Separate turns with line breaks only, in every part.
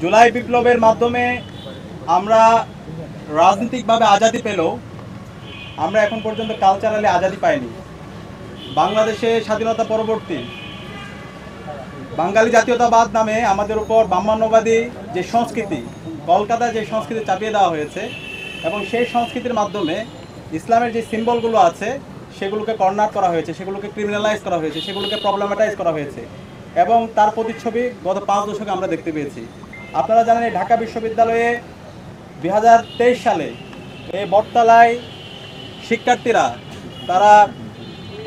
জুলাই বিপ্লবের মাধ্যমে আমরা রাজনৈতিকভাবে আজাদি পেলেও আমরা এখন পর্যন্ত কালচারালি আজাদি পাইনি। বাংলাদেশে স্বাধীনতা পরবর্তী বাঙালি জাতীয়তাবাদ নামে আমাদের উপর ব্রাহ্মণ্যবাদী যে সংস্কৃতি, কলকাতায় যে সংস্কৃতি চাপিয়ে দেওয়া হয়েছে এবং সেই সংস্কৃতির মাধ্যমে ইসলামের যে সিম্বলগুলো আছে সেগুলোকে কর্নার করা হয়েছে, সেগুলোকে ক্রিমিনালাইজ করা হয়েছে, সেগুলোকে প্রবলেমাটাইজ করা হয়েছে এবং তার প্রতিচ্ছবি গত 5 দশকে আমরা দেখতে পেয়েছি। আপনারা জানেন এই ঢাকা বিশ্ববিদ্যালয়ে 2023 সালে এই বটতলায় শিক্ষার্থীরা তারা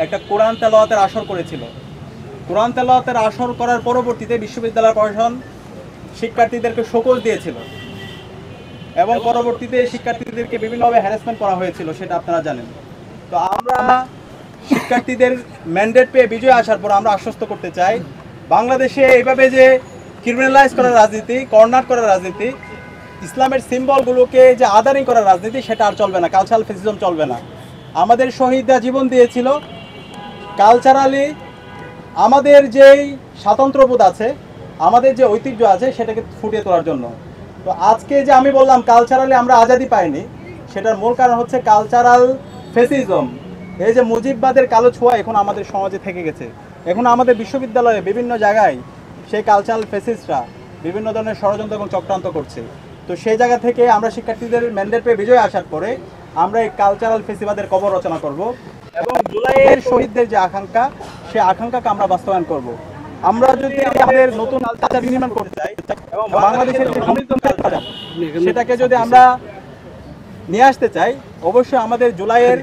একটা কোরআন তেলাওয়াতের আসর করেছিল। কোরআন তেলাওয়াতের আসর করার পরবর্তীতে বিশ্ববিদ্যালয় প্রশাসন শিক্ষার্থীদেরকে শোকজ দিয়েছিল এবং পরবর্তীতে শিক্ষার্থীদেরকে বিভিন্নভাবে হ্যারাসমেন্ট করা হয়েছিল, সেটা আপনারা জানেন। তো আমরা শিক্ষার্থীদের ম্যান্ডেট পেয়ে বিজয় আসার পর আমরা আশ্বস্ত করতে চাই, বাংলাদেশে এইভাবে যে ক্রিমিনালাইজ করার রাজনীতি, কর্নার করার রাজনীতি, ইসলামের সিম্বলগুলোকে যে আদারিং করার রাজনীতি, সেটা আর চলবে না। কালচারাল ফেসিজম চলবে না। আমাদের শহীদরা জীবন দিয়েছিল কালচারালি আমাদের যেই স্বাতন্ত্র্যবোধ আছে, আমাদের যে ঐতিহ্য আছে সেটাকে ফুটিয়ে তোলার জন্য। তো আজকে যে আমি বললাম কালচারালি আমরা আজাদি পাইনি, সেটার মূল কারণ হচ্ছে কালচারাল ফেসিজম। এই যে মুজিববাদের কালো ছোঁয়া এখন আমাদের সমাজে থেকে গেছে। এখন আমাদের বিশ্ববিদ্যালয়ে বিভিন্ন জায়গায় সেই কালচারাল ফেসিস্টরা বিভিন্ন ধরনের ষড়যন্ত্র এবং চক্রান্ত করছে। তো সেই জায়গা থেকে আমরা শিক্ষার্থীদের ম্যান্ডেট পেয়ে বিজয় আসার পরে আমরা এই কালচারাল ফেসিবাদের কবর রচনা করব এবং জুলাইয়ের শহীদদের যে আকাঙ্ক্ষা, সেই আকাঙ্ক্ষাকে আমরা বাস্তবায়ন করব। আমরা যদি আমাদের নতুন কালচার নির্মাণ করতে চাই এবং বাংলাদেশের যে সমৃদ্ধ কালচার সেটাকে যদি আমরা নিয়ে আসতে চাই, অবশ্যই আমাদের জুলাইয়ের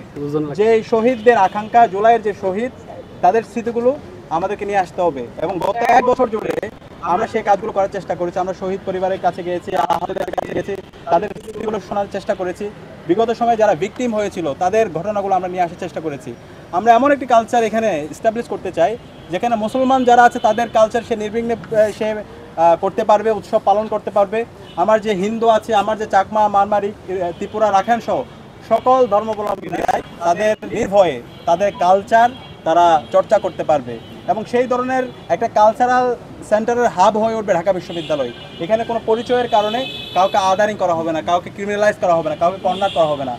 যে শহীদদের আকাঙ্ক্ষা, জুলাইয়ের যে শহীদ তাদের স্মৃতিগুলো আমাদেরকে নিয়ে আসতে হবে। এবং গত 1 বছর জুড়ে আমরা সেই কাজগুলো করার চেষ্টা করেছি। আমরা শহীদ পরিবারের কাছে গিয়েছি, আহতদের কাছে গেছি, তাদের স্মৃতিগুলো শোনার চেষ্টা করেছি। বিগত সময়ে যারা ভিকটিম হয়েছিল তাদের ঘটনাগুলো আমরা নিয়ে আসার চেষ্টা করেছি। আমরা এমন একটি কালচার এখানে এস্টাবলিশ করতে চাই যেখানে মুসলমান যারা আছে তাদের কালচার সে নির্বিঘ্নে সে করতে পারবে, উৎসব পালন করতে পারবে। আমার যে হিন্দু আছে, আমার যে চাকমা, মারমারি, ত্রিপুরা, রাখাইন সহ সকল ধর্মাবলম্বীরাই তাদের নির্ভয়ে তাদের কালচার তারা চর্চা করতে পারবে এবং সেই ধরনের একটা কালচারাল সেন্টারের হাব হয়ে উঠবে ঢাকা বিশ্ববিদ্যালয়। এখানে কোনো পরিচয়ের কারণে কাউকে আদারিং করা হবে না, কাউকে ক্রিমিনালাইজ করা হবে না, কাউকে কর্নার করা হবে না।